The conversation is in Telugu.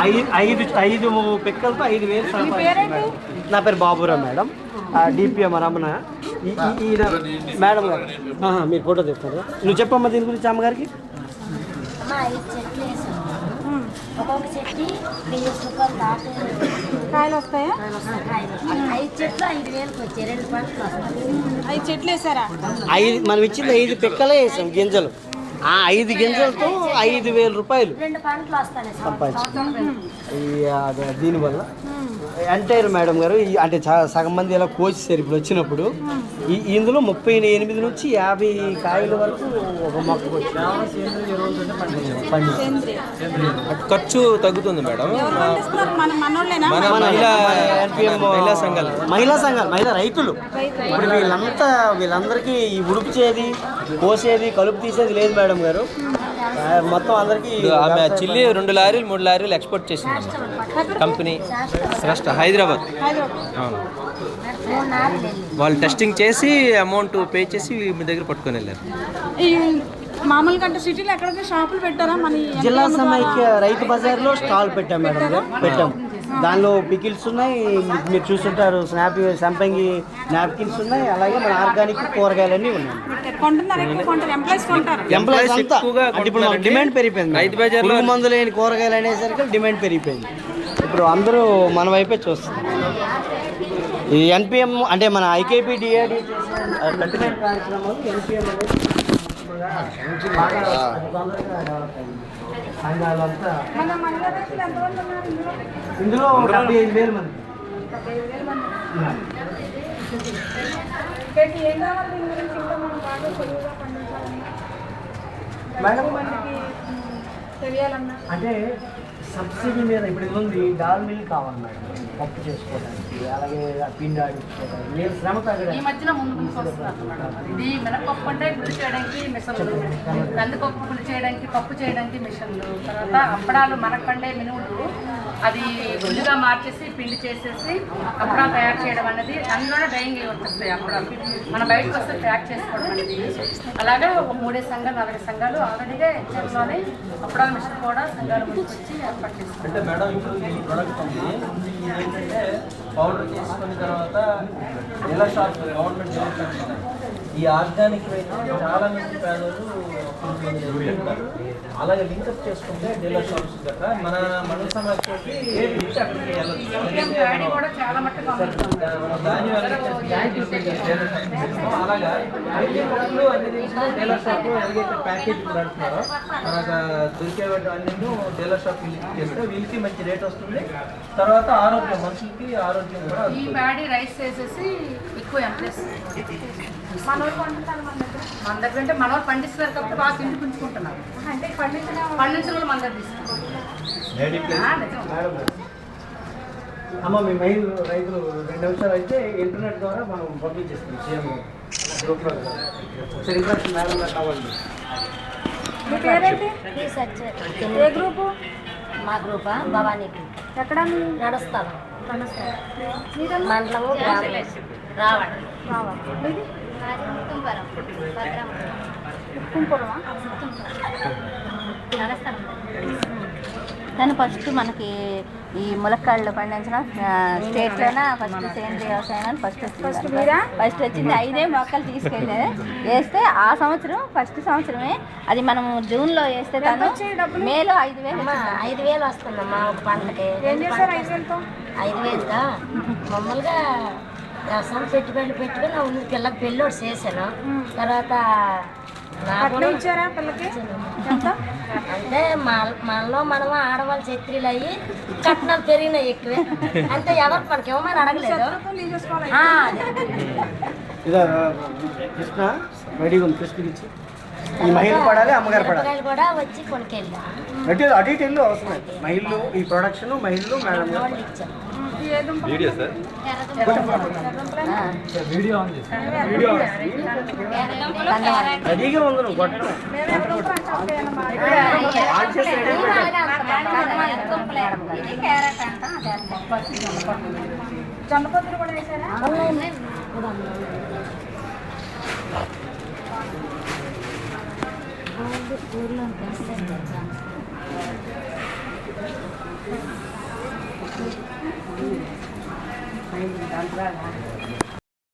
ఐదు పిక్కలతో 5,000 సంపాదించారు. నా పేరు Baburao madam, DPM Ramana. Madam గారు మీరు ఫోటో తెస్తారు. నువ్వు చెప్పమ్మా దీని గురించి అమ్మగారికి. కాయలు వస్తాయా? 5 చెట్లు 5,000 వచ్చాయి. 2 పంటలు వస్తాయి. 5 చెట్లు వేసారా? మనం ఇచ్చింది 5 పిక్కలే వేసాం గింజలు. ఆ 5 గింజలతో 5,000 రూపాయలు 2 పంటలు వస్తాయి సంపాదించాం. దీనివల్ల ఎంటైర్ మేడం గారు అంటే సగం మంది ఇలా కోసేసారు ఇప్పుడు వచ్చినప్పుడు. ఇందులో 38 నుంచి 50 కాయల వరకు ఒక మొక్కకు వచ్చింది. ఖర్చు తగ్గుతుంది మేడం. మహిళా సంఘాలు మహిళా రైతులు. ఇప్పుడు వీళ్ళందరికీ ఈ ఉడుపుచేది కోసేది కలుపు తీసేది లేదు మేడం గారు. మొత్తం అందరికి ఆమె చిల్లి 2 లారీలు 3 లారీలు ఎక్స్పోర్ట్ చేసింది కంపెనీ శ్రేష్ఠ హైదరాబాద్. అవును, వాళ్ళు టెస్టింగ్ చేసి అమౌంట్ పే చేసి మీ దగ్గర పట్టుకొని వెళ్ళారు. మామూలుగా అంటే సిటీలో ఎక్కడికి షాపులు పెట్టారా? మన జిల్లా సమైక్య రైతు బజార్లో స్టాల్ పెట్టాం మేడం గారు. పెట్టాం. దానిలో పికిల్స్ ఉన్నాయి, మీరు చూస్తుంటారు. సంపంగి నాప్కిన్స్ ఉన్నాయి. అలాగే మన ఆర్గానిక్ కూరగాయలన్నీ ఉన్నాయి. ఎంప్లాయీస్ అంతా ఇప్పుడు డిమాండ్ పెరిగిపోయింది. రైతు బజార్లో మందు లేని కూరగాయలు అనేసరికి డిమాండ్ పెరిగిపోయింది. ఇప్పుడు అందరూ మన వైపే చూస్తున్నారు. ఈ ఎన్పిఎం అంటే మన ఐకేపీ డిఆర్డి కల్టివేట్ కార్యక్రమాలు ఎన్పిఎం అనేది సంఘాలంతా ఇందులో 75,000 మంది. అంటే సబ్సిడీ మీద ఇప్పుడు ఉంది. డాల్ మిల్ కావాలి మేడం పప్పు చేసుకోవడానికి, అలాగే పిండి ఆడించుకోవడానికి. నేను శ్రమ తగ్గడానికి ఈ మధ్యన ముందుకు వస్తున్నారు మేడం. ఇది మినపప్పు అంటే గుడి చేయడానికి మిషన్లు, కందిపప్పు గుడి చేయడానికి పప్పు చేయడానికి మిషన్లు, తర్వాత అప్పడాలు మనకు పండే మినువులు అది గుడ్డుగా మార్చేసి పిండి చేసేసి అప్పడాలు తయారు చేయడం అనేది అందులోనే డ్రైయింగ్ వచ్చేస్తాయి. అప్పడాలు మన బయటకు వస్తే ప్యాక్ చేసుకోవడం అనేది. అలాగే ఒక 3 సంఘాలు 4 సంఘాలు ఆల్రెడీగా హెచ్ఎంలోనే అప్పడాల మిషన్ కూడా సంఘాలు ముందుకు వచ్చి ఏర్పాటు చేస్తారు. అంటే మేడం ఇప్పుడు ఈ ప్రొడక్ట్ ఉంది ఏంటంటే పౌడర్ చేసుకున్న తర్వాత dealer shops government dealer shops ఈ ఆర్గానిక్ రైతు చాలా మంది పేదలు అలాగే లింకప్ చేసుకుంటే డీలర్ షాప్స్ గట్రా మన సమాజంకి అక్కడికి వెళ్ళచ్చు. అలాగా డీలర్ షాప్ ఎలాగైతే ప్యాకేజ్ పెడుతున్నారో మనకు దొరికే అన్ని డీలర్ షాప్ చేస్తే వీళ్ళకి మంచి రేట్ వస్తుంది. తర్వాత ఆరోగ్యం మనుషులకి ఆరోగ్యం కూడా. ఈ ప్యాడీ రైస్ చేసేసి ఎక్కువ ఎంప్లాయీస్ మన దగ్గర అంటే మన వాళ్ళు పండిస్తున్నారు కాబట్టి బాగా తిండి పుంజుకుంటున్నారు. అంటే పండించిన వాళ్ళు మన దగ్గర తీసుకుంటారు. అమ్మ మీ మైలు రైతులు 2 నిమిషాలు అయితే ఇంటర్నెట్ ద్వారా మనం పంపించేస్తాం సీఎం గ్రూప్లో. ఒకసారి ఇంట్రెస్ట్ మేడం గారు కావాలి. మీ పేరేంటి? ఏ గ్రూపు? మా గ్రూపా భవానీ గ్రూప్. ఎక్కడ నడుస్తాను మండలము రావాలి. కానీ ఫస్ట్ మనకి ఈ ములక్కాళ్ళు పండించిన స్టేట్లోనే ఫస్ట్ సేంద్రీయ వ్యవసాయం ఫస్ట్ వచ్చింది. 5 మొక్కలు తీసుకెళ్ళి వేస్తే ఆ సంవత్సరం ఫస్ట్ సంవత్సరమే అది మనం జూన్లో వేస్తే తను మేలో 5,000 వస్తుందమ్మా ఒక పంటకి. 5,000గా మామూలుగా వ్యవసాయం పెట్టుకొని నా ఉన్న పిల్లకి పెళ్ళి ఒకటి చేశాను. తర్వాత అంటే మనలో మనం ఆడవాళ్ళు చత్రీలు అయ్యి కట్నాలు పెరిగినాయి ఎక్కువే. అంటే ఎవరు మనకి ఏమని అడగలేదు. కృష్ణ రెడీగా ఉంది. కృష్ణకి ఇచ్చి ఈ మహిళలు పడాలి, అమ్మగారు పడాలి కూడా వచ్చి కొనుకెళ్ళా. అటు ఇటు వెళ్ళు అవసరం. మహిళలు ఈ ప్రొడక్షన్ మహిళలు మేడం వీడియో సార్ వీడియో రెడీగా ఉంది. నువ్వు కొట్టడం జొన్నపత్రులు కూడా వేసారా? ఊర్లో దాంట్లో